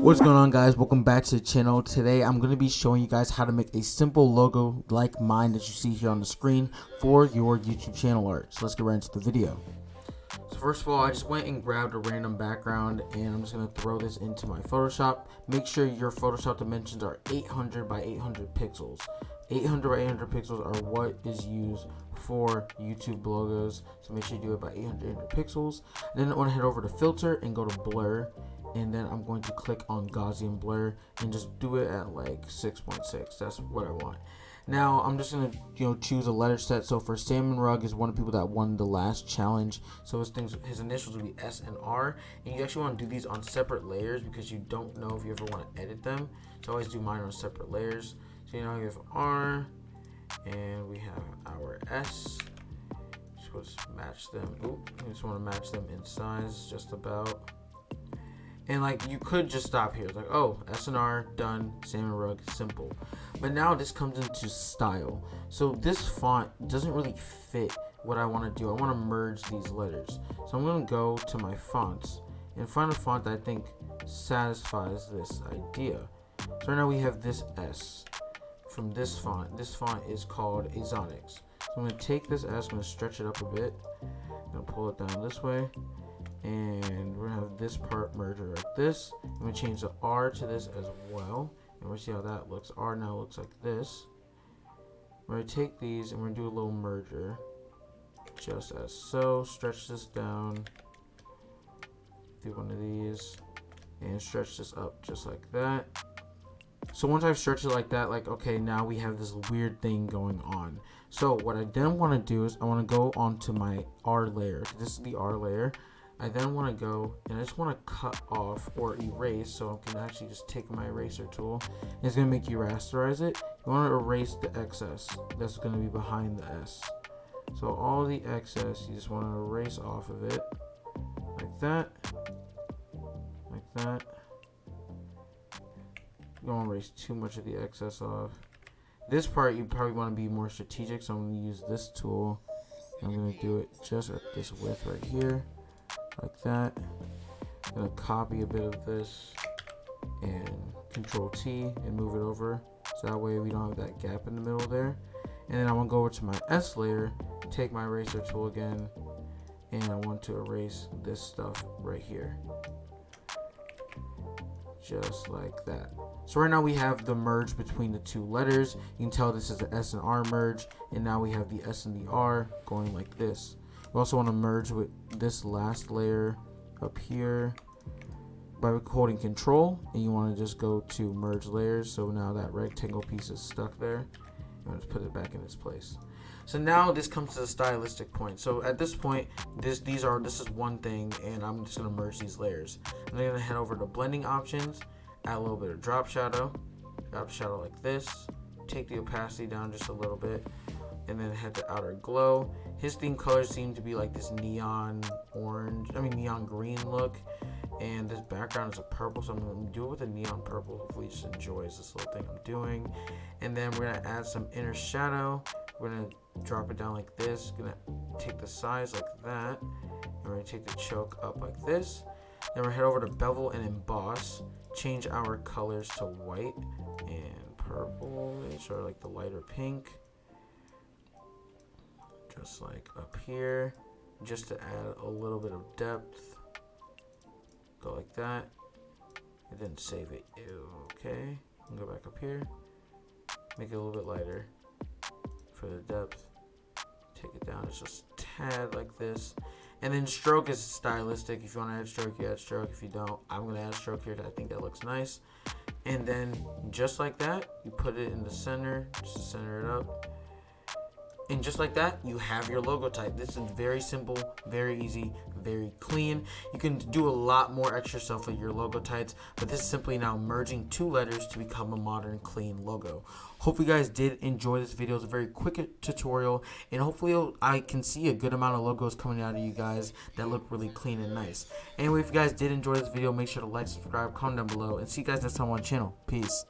What's going on, guys? Welcome back to the channel. Today I'm going to be showing you guys how to make a simple logo like mine that you see here on the screen for your YouTube channel art. So let's get right into the video. So first of all, I just went and grabbed a random background and I'm just going to throw this into my Photoshop. Make sure your Photoshop dimensions are 800 by 800 pixels. 800 by 800 pixels are what is used for YouTube logos, so make sure you do it by 800 pixels. Then I want to head over to filter and go to blur, and then I'm going to click on Gaussian blur and just do it at like 6.6. That's what I want. Now I'm just gonna choose a letter set. So for Salmon Rug is one of the people that won the last challenge, so his initials will be S and R, and you actually want to do these on separate layers because you don't know if you ever want to edit them. So always do mine on separate layers. So you have R and we have our S. Just match them. We just want to match them in size just about. And like you could just stop here. It's like, oh, S and R done, Salmon Rug, simple. But now this comes into style. So this font doesn't really fit what I want to do. I want to merge these letters. So I'm going to go to my fonts and find a font that I think satisfies this idea. So right now we have this S from this font. This font is called Azonix. So I'm going to take this S, I'm going to stretch it up a bit. I'm going to pull it down this way. And we're going to have this part merger like this. I'm going to change the R to this as well. And we'll see how that looks. R now looks like this. We're going to take these and we're going to do a little merger. Just as so. Stretch this down. Do one of these. And stretch this up just like that. So once I've stretched it like that, like, okay, now we have this weird thing going on. So what I then want to do is I want to go onto my R layer. This is the R layer. I then want to go and I just want to cut off or erase, so I can actually just take my eraser tool. And it's going to make you rasterize it. You want to erase the excess that's going to be behind the S. So all the excess, you just want to erase off of it like that, like that. You don't want to erase too much of the excess off. This part you probably want to be more strategic, so I'm going to use this tool. I'm going to do it just at this width right here, like that. I'm going to copy a bit of this and Control T and move it over, so that way we don't have that gap in the middle there. And then I want to go over to my S layer, take my eraser tool again, and I want to erase this stuff right here. Just like that. So right now we have the merge between the two letters. You can tell this is the S and R merge, and now we have the S and the R going like this. We also want to merge with this last layer up here by holding Control, and you want to just go to merge layers. So now that rectangle piece is stuck there. You want to put it back in its place. So now this comes to the stylistic point. So at this point, this is one thing, and I'm just gonna merge these layers. I'm gonna head over to blending options, add a little bit of drop shadow like this, take the opacity down just a little bit, and then head to outer glow. His theme colors seem to be like this neon green look, and this background is a purple, so I'm gonna do it with a neon purple. Hopefully he just enjoys this little thing I'm doing. And then we're gonna add some inner shadow. We're gonna drop it down like this. Gonna take the size like that. And we're gonna take the choke up like this. Then we're gonna head over to bevel and emboss. Change our colors to white and purple, sort of like the lighter pink. Just like up here, just to add a little bit of depth. Go like that. And then save it. Okay. And go back up here. Make it a little bit lighter for the depth. Take it down. It's just a tad like this. And then stroke is stylistic. If you want to add stroke, you add stroke. If you don't, I'm going to add stroke here. I think that looks nice. And then just like that, you put it in the center, just to center it up. And just like that, you have your logo type. This is very simple, very easy, very clean. You can do a lot more extra stuff with your logo types, but this is simply now merging two letters to become a modern, clean logo. Hope you guys did enjoy this video. It's a very quick tutorial, and hopefully I can see a good amount of logos coming out of you guys that look really clean and nice. Anyway, if you guys did enjoy this video, make sure to like, subscribe, comment down below, and see you guys next time on the channel. Peace.